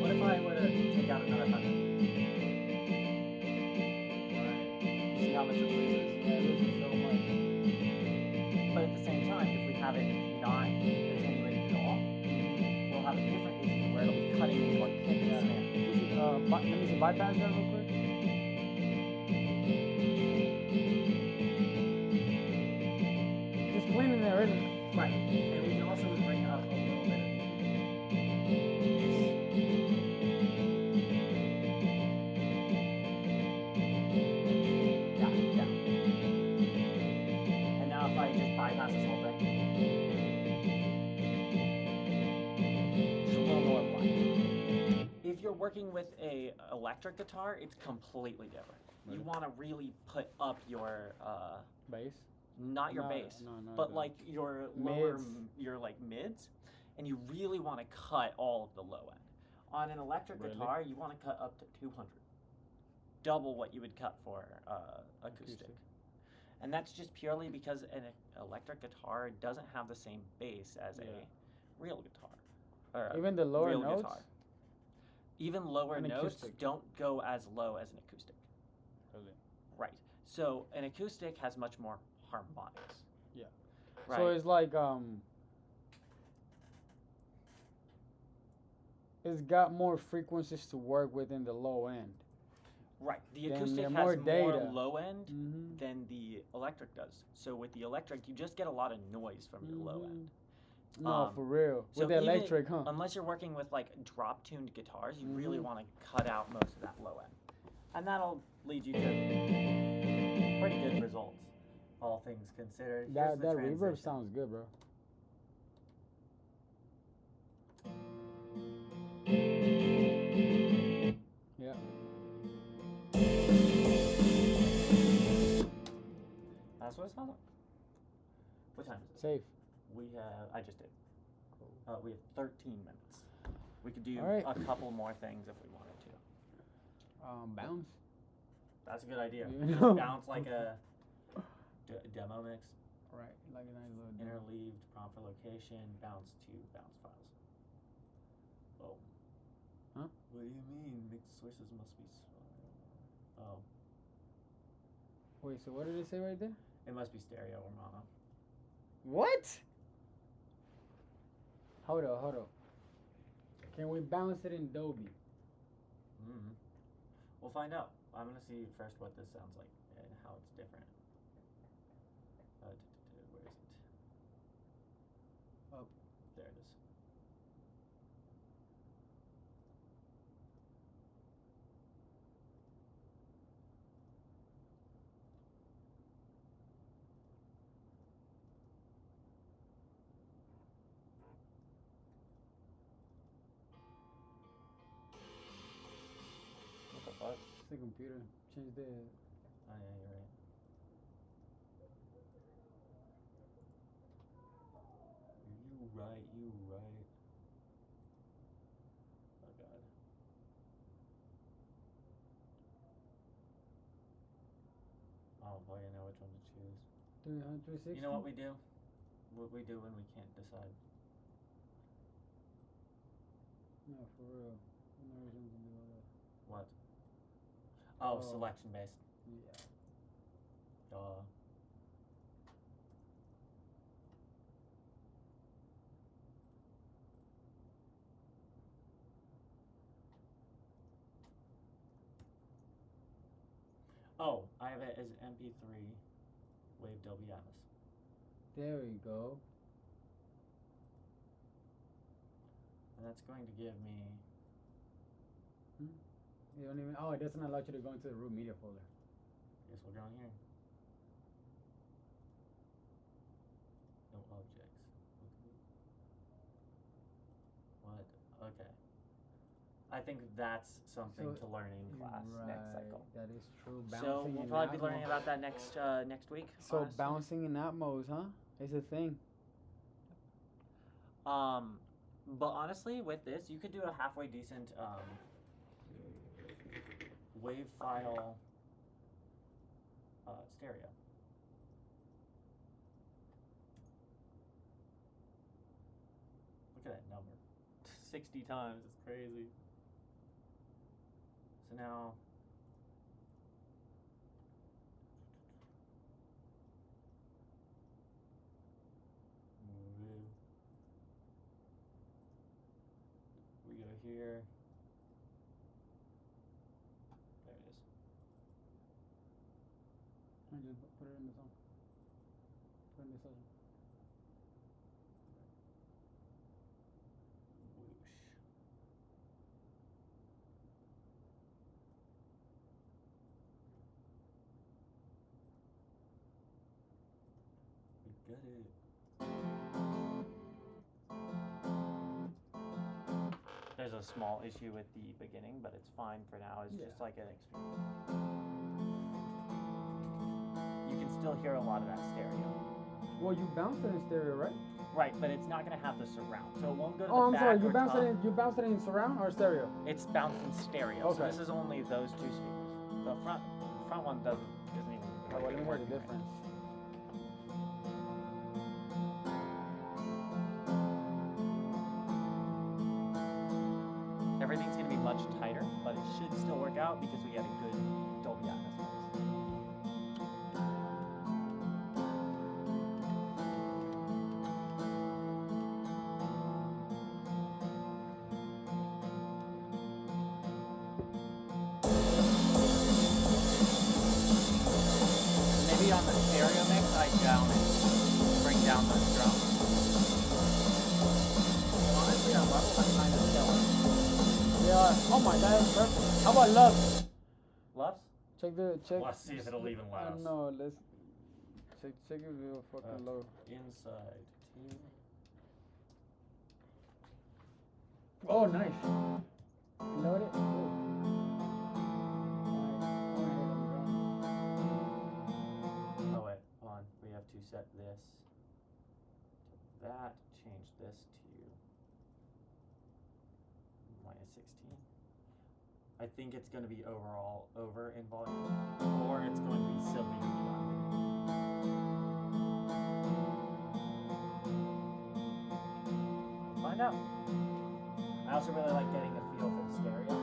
What if I were to take out another 100? Right. See how much it loses? Yeah, it loses so much. But at the same time, if we have it not attenuated at all, we'll have a different issue where it'll be cutting into our kick and snare. Let me see, bypass that real quick. Just cleaning it already. Right. And we can also bring up a little bit of the yeah. And now if I just bypass this whole thing, just a little more light. If you're working with a electric guitar, it's completely different. You Really? want to really put up your Bass. not your bass, but the like your lower, mids. your like mids, and you really want to cut all of the low end. On an electric Really? guitar, you want to cut up to 200, double what you would cut for acoustic. And that's just purely because an electric guitar doesn't have the same bass as a real guitar. Or Even the lower real notes? guitar. Even lower An notes acoustic. don't go as low as an acoustic. Really? Right. So an acoustic has much more harmonics. Yeah. Right. So it's like it's got more frequencies to work with in the low end. Right. The Then acoustic they're has more more data. low end Mm-hmm. than the electric does. So with the electric, you just get a lot of noise from your low end. No, for real. So With the even- electric, huh? Unless you're working with like drop-tuned guitars, you really Mhm. want to cut out most of that low end, and that'll lead you to pretty good results, all things considered. Here's That the reverb transition. sounds good, bro. Yeah. That's what it sounds like. What time is it? Safe. We have. I just did. We have 13 minutes. We could do All right. a couple more things if we wanted to. Bounce. That's a good idea. Yeah. Bounce like a demo mix. Right, like a nice little Interleaved, prompt for location, bounce to bounce files. Oh. Huh? What do you mean? Mixed sources must be. Oh. Wait, so what did it say right there? It must be stereo or mono. What? Hold up. Can we bounce it in Dolby? Mm-hmm. We'll find out. I'm gonna see first what this sounds like and how it's different. Where is it? Up. There it is. What the fuck? It's the computer. Change the. Oh yeah, you're right. You right. Oh god. I don't fucking know which one to choose. 360. You know what we do? What we do when we can't decide. No, for real. No reason to do all that. What? Oh, Oh. selection based. Yeah. Duh. Oh, I have it as MP3 Wave Dolby Atmos. There we go. And that's going to give me. You don't even. Oh, it doesn't allow you to go into the root media folder. Guess we'll go in here. No objects. What? Okay. I think that's something So- to learn in class next cycle. That is true. So Bouncing we'll in probably be Atmos. learning about that next week. So honestly. bouncing in Atmos, huh? Is a thing. But honestly, with this, you could do a halfway decent wave file stereo. Look at that number. 60 times. It's crazy. So now. We go here. There it is. Just put it in the song. Put it in the session. Whoosh. We got it. There's a small issue with the beginning, but it's fine for now. It's just like an extreme. You can still hear a lot of that stereo. Well, you bounced it in stereo, right? Right, but it's not going to have the surround, so it won't go to Oh, the I'm back sorry. or You bounced top. it in. You bounced it in surround or stereo? It's bounced in stereo. Okay. So this is only those two speakers. The front one isn't even. Oh, well, let me hear the working right. difference. Everything's going to be much tighter, but it should still work out because we had a good Dolby Atmos mix. Maybe on the stereo mix, I bring down the drum. But honestly, our levels are kind of killer. Yeah. Oh my God, that's perfect. How about Lux? Loves? Check. Let's see if it'll even let us. No, let's check if it'll fucking load. Inside team. Oh, nice. Load it. Oh wait, hold on. We have to set this to that. Change this to -16. I think it's going to be overall over in volume, or it's going to be severely under. We'll find out. I also really like getting a feel for the stereo.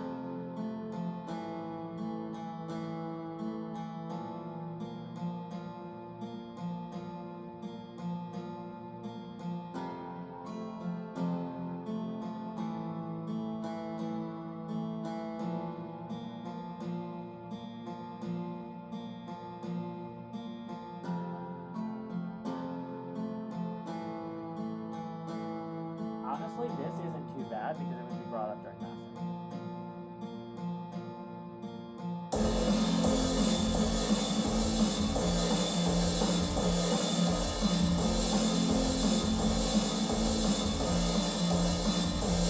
Honestly, this isn't too bad because it would be brought up during mastering.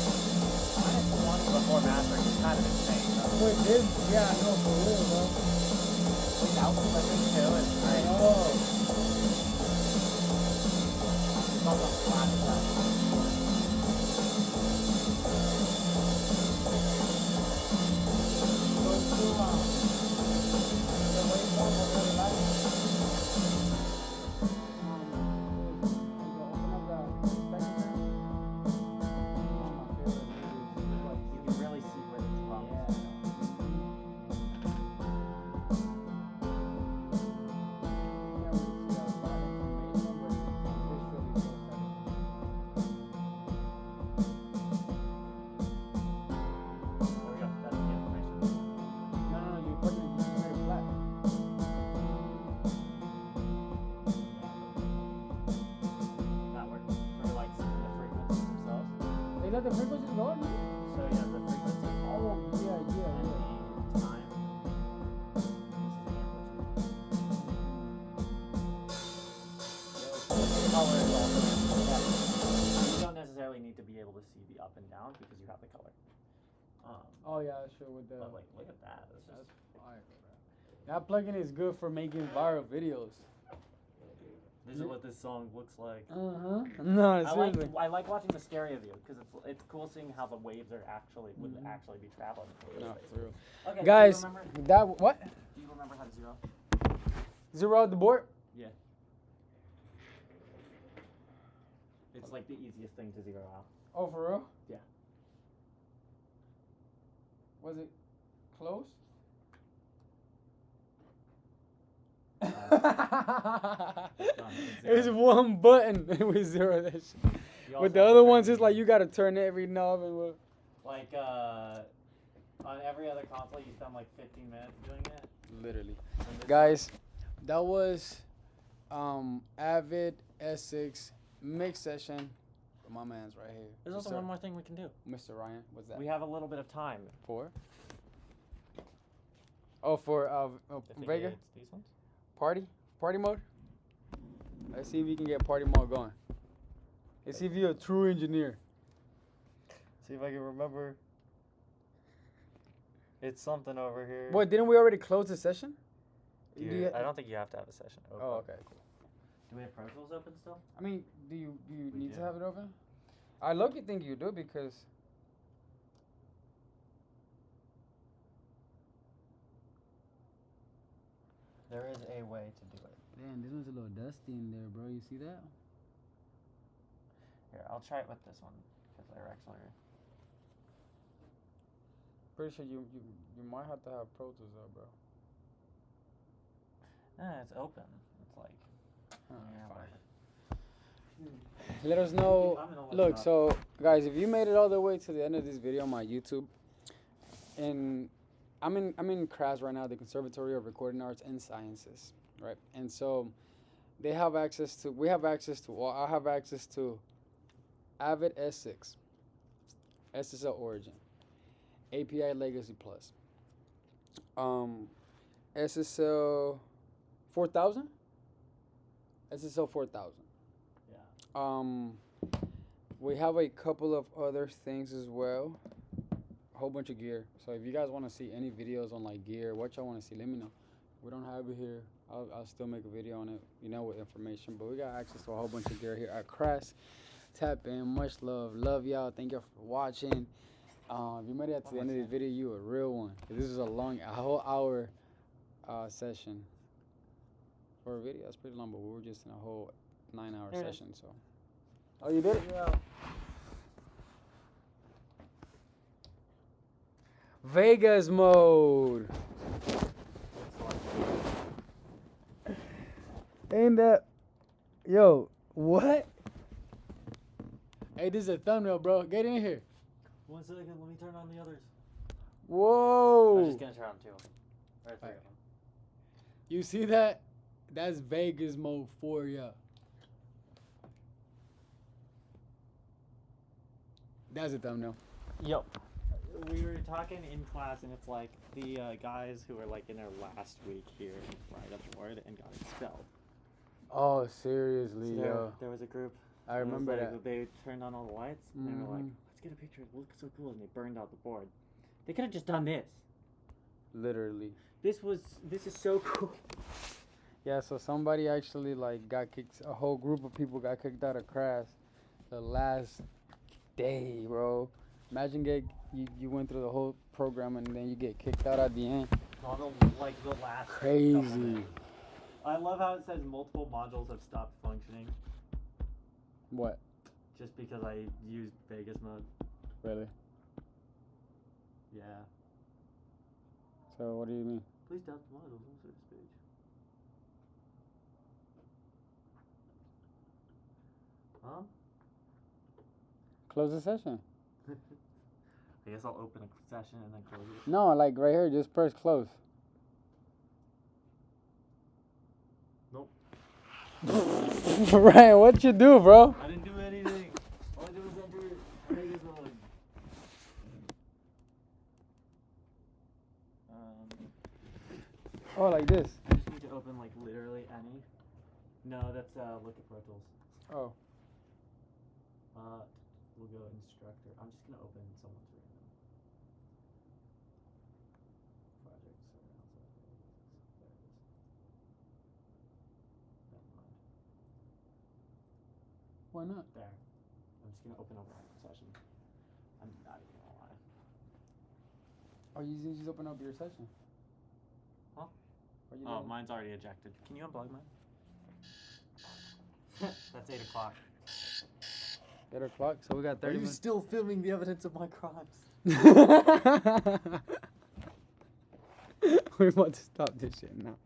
-1 before mastering is kind of insane, though. Wait, this? Yeah, no, for real, bro. Without flipping too is great. Oh. It's also flat as that. You can really see where the drums are. There we go. That's the information. That works for like the frequencies themselves. Is that the frequency going? So yeah, the frequency Oh, yeah. and the time. This is the amplitude. The color is also you don't necessarily need to be able to see the up and down because you have the color. Oh, yeah, sure. With the. But like, look at that. That's That's just, fire, bro. That plugin is good for making viral videos. this is what this song looks like. No, seriously. I like watching the stereo view because it's cool seeing how the waves are would actually be traveling. No, for real. Okay, Guys, do you remember, that what? do you remember how to zero? Zero out the board? Yeah. It's like the easiest thing to zero out. Oh, for real? Yeah. Was it close? It's one button with 0 that shit. With the other ones, it's like you gotta turn every knob and what. Like on every other console, you spend like 15 minutes doing it. Literally, guys, that was AVID S6 mix session. My man's right here. There's also one more thing we can do. Mr. Ryan, what's that? We have a little bit of time. For? Oh, for Vega? These ones? Party mode? Let's see if we can get party mode going. Let's see if you're a true engineer. See if I can remember. It's something over here. Boy, didn't we already close the session? I don't think you have to have a session open. Oh, okay, cool. Do we have Pro Tools open still? I mean, do you need to do. have it open? I low-key think you do because There is a way to do it. damn, this one's a little dusty in there, bro. You see that? Here, I'll try it with this one because they're actually. Pretty sure you might have to have Pro Tools up, bro. It's open. It's like. Fine. Let us know. Look, so guys, if you made it all the way to the end of this video on my YouTube, and I'm in CRAS right now, the Conservatory of Recording Arts and Sciences, right? And so we have access to I have access to AVID S6, SSL Origin, API Legacy Plus, SSL 4000, SSL 4000. We have a couple of other things as well. A whole bunch of gear. So if you guys want to see any videos on like gear, what y'all want to see, let me know. We don't have it here. I'll still make a video on it, you know, with information. But we got access to a whole bunch of gear here at CRAS. Tap in. Much love. Love y'all. Thank y'all for watching. If you made it to the end of the video, you a real one. This is a whole hour session for a video. That's pretty long, but we were just in a whole 9-hour session. So. Oh, you did it? Yeah. Vegas mode. Ain't that? Yo, what? Hey, this is a thumbnail, bro. Get in here. 1 second, let me turn on the others. Whoa. I'm just gonna turn on 2. Or 3 of them. You see that? That's Vegas mode for ya. That's a thumbnail. Yep. We were talking in class, and it's like the guys who were like in their last week here right up board and got expelled. Oh, seriously, So yo. there was a group. I remember that. They turned on all the lights, and they were like, let's get a picture. It looks so cool. And they burned out the board. They could have just done this. Literally. This is so cool. Yeah, so somebody actually like got kicked. A whole group of people got kicked out of CRAS the last day, bro. Imagine you went through the whole program and then you get kicked out at the end. On the last. Crazy. I love how it says multiple modules have stopped functioning. What? Just because I used Vegas mode. Really? Yeah. So what do you mean? Please stop the modules on this page. Huh? Close the session. I guess I'll open a session and then close it. No, like right here, just press close. Nope. Ryan, what you do, bro? I didn't do anything. All I did was enter Vegas mode. Oh, like this. I just need to open like literally any. No, that's look at Pro Tools. Oh. We'll go instructor. I'm just gonna open someone's random project. There it is. Never mind. Why not? There. I'm just gonna open a random session. I'm not even gonna lie. Oh, you just open up your session. Huh? Oh, mine's already ejected. Can you unplug mine? That's 8 o'clock. 8 o'clock, so we got 30 Are you minutes. still filming the evidence of my crimes? We're about to stop this shit now.